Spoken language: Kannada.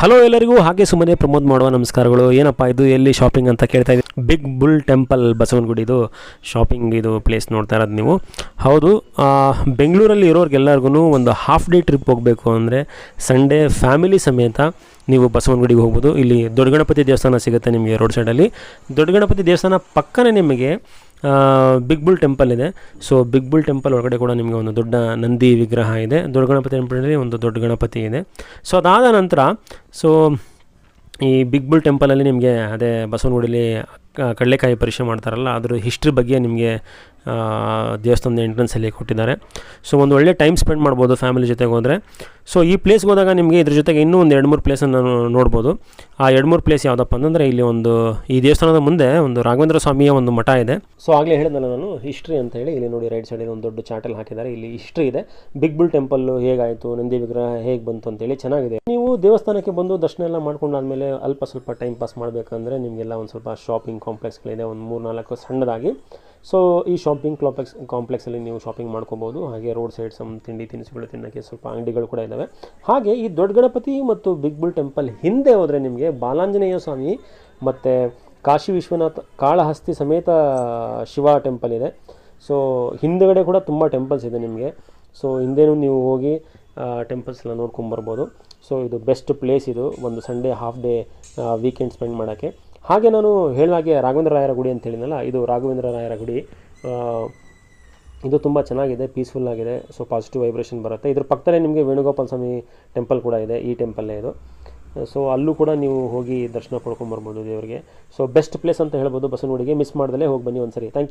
ಹಲೋ ಎಲ್ಲರಿಗೂ, ಹಾಗೆ ಸುಮ್ಮನೆ ಪ್ರಮೋದ್ ಮಾಡುವ ನಮಸ್ಕಾರಗಳು. ಏನಪ್ಪ ಇದು ಎಲ್ಲಿ ಶಾಪಿಂಗ್ ಅಂತ ಕೇಳ್ತಾ ಇದ್ದೀವಿ. ಬಿಗ್ ಬುಲ್ ಟೆಂಪಲ್ ಬಸವನಗುಡಿದು ಶಾಪಿಂಗ್ ಇದು ಪ್ಲೇಸ್ ನೋಡ್ತಾ ಇರೋದು ನೀವು. ಹೌದು, ಬೆಂಗಳೂರಲ್ಲಿ ಇರೋರಿಗೆಲ್ಲರಿಗೂ ಒಂದು ಹಾಫ್ ಡೇ ಟ್ರಿಪ್ ಹೋಗಬೇಕು ಅಂದರೆ ಸಂಡೇ ಫ್ಯಾಮಿಲಿ ಸಮೇತ ನೀವು ಬಸವನಗುಡಿಗೆ ಹೋಗ್ಬೋದು. ಇಲ್ಲಿ ದೊಡ್ಡ ಗಣಪತಿ ದೇವಸ್ಥಾನ ಸಿಗುತ್ತೆ ನಿಮಗೆ ರೋಡ್ ಸೈಡಲ್ಲಿ. ದೊಡ್ಡ ಗಣಪತಿ ದೇವಸ್ಥಾನ ಪಕ್ಕನೇ ನಿಮಗೆ ಬಿಗ್ ಬುಲ್ ಟೆಂಪಲ್ ಇದೆ. ಸೊ ಬಿಗ್ ಬುಲ್ ಟೆಂಪಲ್ ಒಳಗಡೆ ಕೂಡ ನಿಮಗೆ ಒಂದು ದೊಡ್ಡ ನಂದಿ ವಿಗ್ರಹ ಇದೆ. ದೊಡ್ಡ ಗಣಪತಿ ಟೆಂಪಲಲ್ಲಿ ಒಂದು ದೊಡ್ಡ ಗಣಪತಿ ಇದೆ. ಸೊ ಅದಾದ ನಂತರ ಈ ಬಿಗ್ ಬುಲ್ ಟೆಂಪಲಲ್ಲಿ ನಿಮಗೆ ಅದೇ ಬಸವನಗುಡಿಲಿ ಕಡಲೆಕಾಯಿ ಪರಿಚಯ ಮಾಡ್ತಾರಲ್ಲ, ಅದ್ರ ಹಿಸ್ಟ್ರಿ ಬಗ್ಗೆ ನಿಮಗೆ ದೇವಸ್ಥಾನದ ಎಂಟ್ರೆನ್ಸಲ್ಲಿ ಕೊಟ್ಟಿದ್ದಾರೆ. ಸೊ ಒಂದು ಒಳ್ಳೆ ಟೈಮ್ ಸ್ಪೆಂಡ್ ಮಾಡ್ಬೋದು ಫ್ಯಾಮಿಲಿ ಜೊತೆಗೆ ಹೋದರೆ. ಸೊ ಈ ಪ್ಲೇಸ್ಗೆ ಹೋದಾಗ ನಿಮಗೆ ಇದ್ರ ಜೊತೆಗೆ ಇನ್ನೂ ಒಂದು 2-3 ಪ್ಲೇಸನ್ನು ನೋಡ್ಬೋದು. ಆ 2-3 ಪ್ಲೇಸ್ ಯಾವುದಪ್ಪ ಅಂತಂದರೆ, ಇಲ್ಲಿ ಈ ದೇವಸ್ಥಾನದ ಮುಂದೆ ಒಂದು ರಾಘವೇಂದ್ರ ಸ್ವಾಮಿಯ ಒಂದು ಮಠ ಇದೆ. ಸೊ ಆಗಲೇ ಹೇಳಿದ್ನಲ್ಲ ನಾನು ಹಿಸ್ಟ್ರಿ ಅಂತ ಹೇಳಿ, ಇಲ್ಲಿ ನೋಡಿ ರೈಟ್ ಸೈಡಲ್ಲಿ ಒಂದು ದೊಡ್ಡ ಚಾಟಲ್ ಹಾಕಿದ್ದಾರೆ. ಇಲ್ಲಿ ಹಿಸ್ಟ್ರಿ ಇದೆ, ಬಿಗ್ ಬುಲ್ ಟೆಂಪಲ್ಲು ಹೇಗಾಯಿತು, ನಂದಿ ವಿಗ್ರಹ ಹೇಗೆ ಬಂತು ಅಂತೇಳಿ ಚೆನ್ನಾಗಿದೆ. ನೀವು ದೇವಸ್ಥಾನಕ್ಕೆ ಬಂದು ದರ್ಶನ ಎಲ್ಲ ಮಾಡ್ಕೊಂಡಾದ್ಮೇಲೆ ಸ್ವಲ್ಪ ಟೈಮ್ ಪಾಸ್ ಮಾಡಬೇಕಂದ್ರೆ ನಿಮಗೆಲ್ಲ ಒಂದು ಸ್ವಲ್ಪ ಶಾಪಿಂಗ್ ಕಾಂಪ್ಲೆಕ್ಸ್ಗಳಿದೆ, ಒಂದು 3-4 ಸಣ್ಣದಾಗಿ. ಸೊ ಈ ಶಾಪಿಂಗ್ ಕಾಂಪ್ಲೆಕ್ಸಲ್ಲಿ ನೀವು ಶಾಪಿಂಗ್ ಮಾಡ್ಕೋಬೋದು. ಹಾಗೆ ರೋಡ್ ಸೈಡ್ ತಿಂಡಿ ತಿನಿಸುಗಳು ತಿನ್ನೋಕ್ಕೆ ಸ್ವಲ್ಪ ಅಂಗಡಿಗಳು ಕೂಡ ಇದ್ದಾವೆ. ಹಾಗೆ ಈ ದೊಡ್ಡ ಗಣಪತಿ ಮತ್ತು ಬಿಗ್ ಬುಲ್ ಟೆಂಪಲ್ ಹಿಂದೆ ಹೋದರೆ ನಿಮಗೆ ಬಾಲಾಂಜನೇಯ ಸ್ವಾಮಿ ಮತ್ತು ಕಾಶಿ ವಿಶ್ವನಾಥ ಕಾಳಹಸ್ತಿ ಸಮೇತ ಶಿವ ಟೆಂಪಲ್ ಇದೆ. ಸೊ ಹಿಂದುಗಡೆ ಕೂಡ ತುಂಬ ಟೆಂಪಲ್ಸ್ ಇದೆ ನಿಮಗೆ. ಸೊ ಹಿಂದೆನೂ ನೀವು ಹೋಗಿ ಟೆಂಪಲ್ಸ್ ಎಲ್ಲ ನೋಡ್ಕೊಂಬರ್ಬೋದು. ಸೊ ಇದು ಬೆಸ್ಟ್ ಪ್ಲೇಸ್, ಇದು ಒಂದು Sunday half day weekend spend ಮಾಡೋಕ್ಕೆ. ಹಾಗೆ ನಾನು ಹೇಳಿದಾಗೆ ರಾಘವೇಂದ್ರ ರಾಯರ ಗುಡಿ ಅಂತ ಹೇಳಿದ್ನಲ್ಲ, ಇದು ರಾಘವೇಂದ್ರ ರಾಯರ ಗುಡಿ. ಇದು ತುಂಬ ಚೆನ್ನಾಗಿದೆ, ಪೀಸ್ಫುಲ್ ಆಗಿದೆ. ಸೊ ಪಾಸಿಟಿವ್ ವೈಬ್ರೇಷನ್ ಬರುತ್ತೆ. ಇದ್ರ ಪಕ್ಕದಲ್ಲೇ ನಿಮಗೆ ವೇಣುಗೋಪಾಲ ಸ್ವಾಮಿ ಟೆಂಪಲ್ ಕೂಡ ಇದೆ, ಈ ಟೆಂಪಲ್ಲೇ ಇದು. ಸೊ ಅಲ್ಲೂ ಕೂಡ ನೀವು ಹೋಗಿ ದರ್ಶನ ಪಡ್ಕೊಂಬರ್ಬೋದು ದೇವರಿಗೆ. ಸೊ ಬೆಸ್ಟ್ ಪ್ಲೇಸ್ ಅಂತ ಹೇಳ್ಬೋದು ಬಸವನಗುಡಿಗೆ. ಮಿಸ್ ಮಾಡ್ದಲೇ ಹೋಗಿ ಬನ್ನಿ ಒಂದ್ಸರಿ. Thank you.